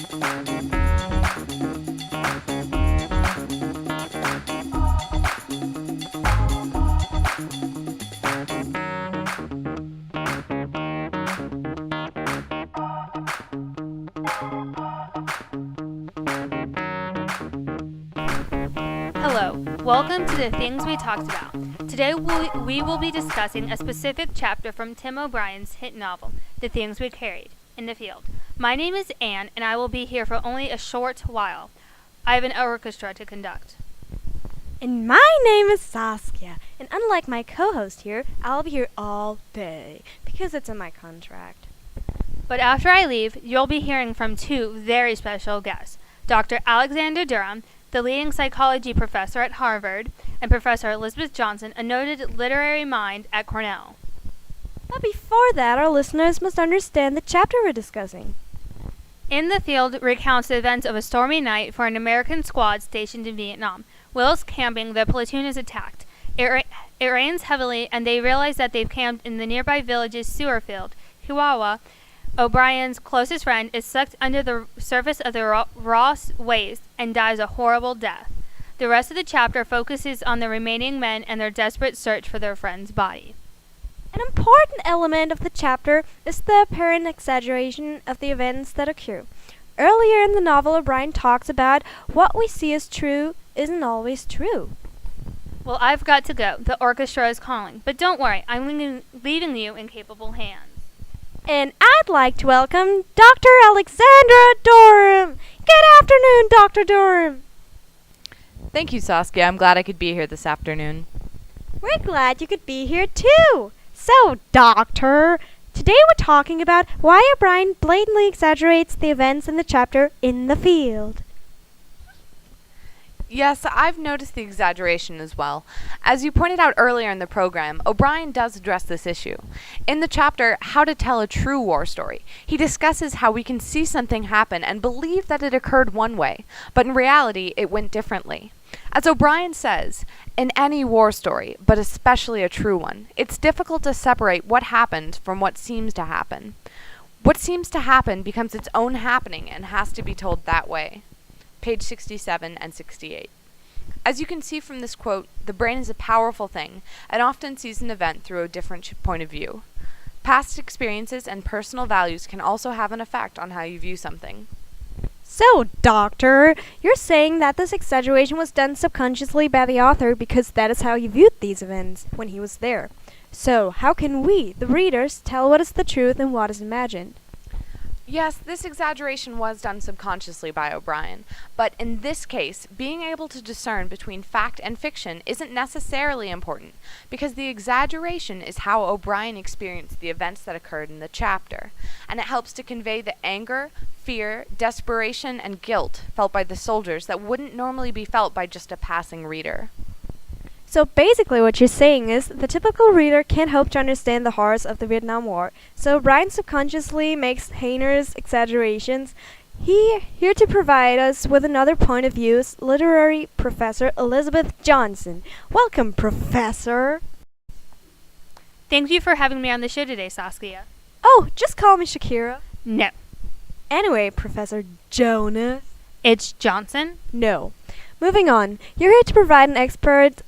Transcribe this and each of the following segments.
Hello, welcome to the Things We Talked About. Today we will be discussing a specific chapter from Tim O'Brien's hit novel, The Things We Carried, in the Field. My name is Anne, and I will be here for only a short while. I have an orchestra to conduct. And my name is Saskia, and unlike my co-host here, I'll be here all day, because it's in my contract. But after I leave, you'll be hearing from two very special guests, Dr. Alexander Durham, the leading psychology professor at Harvard, and Professor Elizabeth Johnson, a noted literary mind at Cornell. But before that, our listeners must understand the chapter we're discussing. In the Field recounts the events of a stormy night for an American squad stationed in Vietnam. Whilst camping, the platoon is attacked. It rains heavily, and they realize that they've camped in the nearby village's sewer field. Hiwawa, O'Brien's closest friend, is sucked under the surface of the raw waste and dies a horrible death. The rest of the chapter focuses on the remaining men and their desperate search for their friend's body. An important element of the chapter is the apparent exaggeration of the events that occur. Earlier in the novel, O'Brien talks about what we see as true isn't always true. Well, I've got to go. The orchestra is calling. But don't worry, I'm leaving you in capable hands. And I'd like to welcome Dr. Alexandra Durham. Good afternoon, Dr. Durham. Thank you, Saskia. I'm glad I could be here this afternoon. We're glad you could be here too. So, Doctor, today we're talking about why O'Brien blatantly exaggerates the events in the chapter In the Field. Yes, I've noticed the exaggeration as well. As you pointed out earlier in the program, O'Brien does address this issue. In the chapter, How to Tell a True War Story, he discusses how we can see something happen and believe that it occurred one way, but in reality, it went differently. As O'Brien says, in any war story, but especially a true one, it's difficult to separate what happened from what seems to happen. What seems to happen becomes its own happening and has to be told that way. Page 67 and 68. As you can see from this quote, the brain is a powerful thing and often sees an event through a different point of view. Past experiences and personal values can also have an effect on how you view something. So, Doctor, you're saying that this exaggeration was done subconsciously by the author because that is how he viewed these events when he was there. So, how can we, the readers, tell what is the truth and what is imagined? Yes, this exaggeration was done subconsciously by O'Brien, but in this case, being able to discern between fact and fiction isn't necessarily important, because the exaggeration is how O'Brien experienced the events that occurred in the chapter, and it helps to convey the anger, fear, desperation, and guilt felt by the soldiers that wouldn't normally be felt by just a passing reader. So basically what you're saying is the typical reader can't hope to understand the horrors of the Vietnam War. So O'Brien subconsciously makes heinous exaggerations. Here to provide us with another point of view is literary professor Elizabeth Johnson. Welcome, Professor. Thank you for having me on the show today, Saskia. Oh, just call me Shakira. No. Anyway, Professor Jonas. It's Johnson? No. Moving on. You're here to provide an expert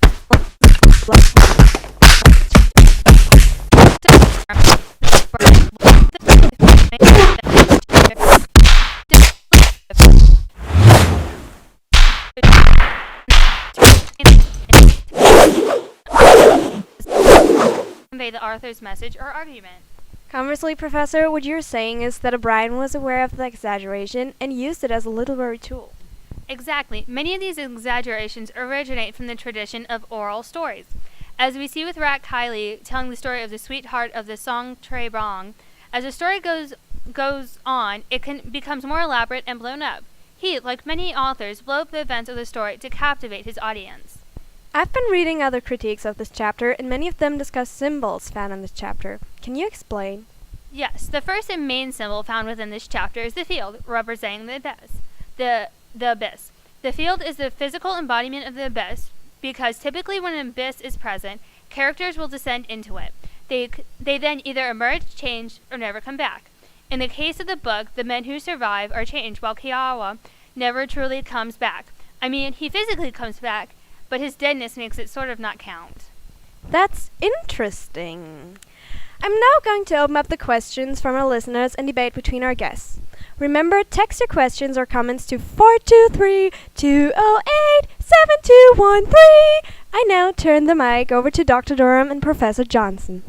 convey the author's message or argument. Conversely, Professor, what you're saying is that O'Brien was aware of the exaggeration and used it as a literary tool. Exactly. Many of these exaggerations originate from the tradition of oral stories. As we see with Rat Kiley telling the story of the sweetheart of the Song Tre Bong, as the story goes on, it becomes more elaborate and blown up. He, like many authors, blow up the events of the story to captivate his audience. I've been reading other critiques of this chapter, and many of them discuss symbols found in this chapter. Can you explain? Yes, the first and main symbol found within this chapter is the field, representing the abyss. The abyss. The field is the physical embodiment of the abyss because typically when an abyss is present, characters will descend into it. They then either emerge, change, or never come back. In the case of the book, the men who survive are changed while Kiowa never truly comes back. I mean, he physically comes back, but his deadness makes it sort of not count. That's interesting. I'm now going to open up the questions from our listeners and debate between our guests. Remember, text your questions or comments to 423-208-7213. I now turn the mic over to Dr. Durham and Professor Johnson.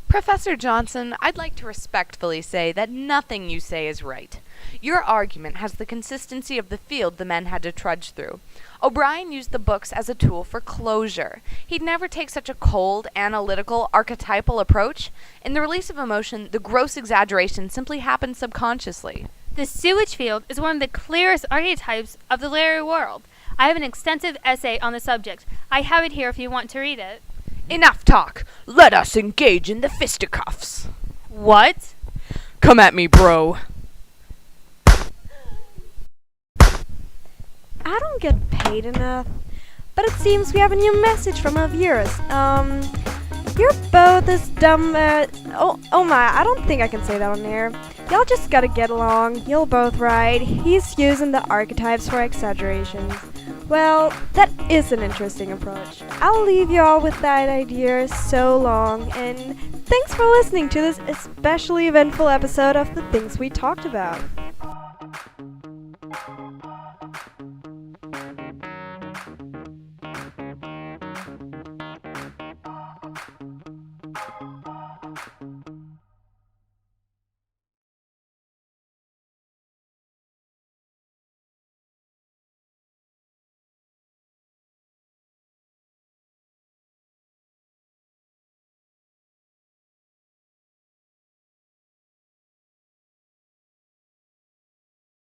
Professor Johnson, I'd like to respectfully say that nothing you say is right. Your argument has the consistency of the field the men had to trudge through. O'Brien used the books as a tool for closure. He'd never take such a cold, analytical, archetypal approach. In The Release of Emotion, the gross exaggeration simply happened subconsciously. The sewage field is one of the clearest archetypes of the literary world. I have an extensive essay on the subject. I have it here if you want to read it. Enough talk! Let us engage in the fisticuffs! What? Come at me, bro! I don't get paid enough, but it seems we have a new message from our viewers. You're both as dumb oh my, I don't think I can say that on air. Y'all just gotta get along. You're both right. He's using the archetypes for exaggerations. Well, that is an interesting approach. I'll leave you all with that idea so long, and thanks for listening to this especially eventful episode of The Things We Talked About.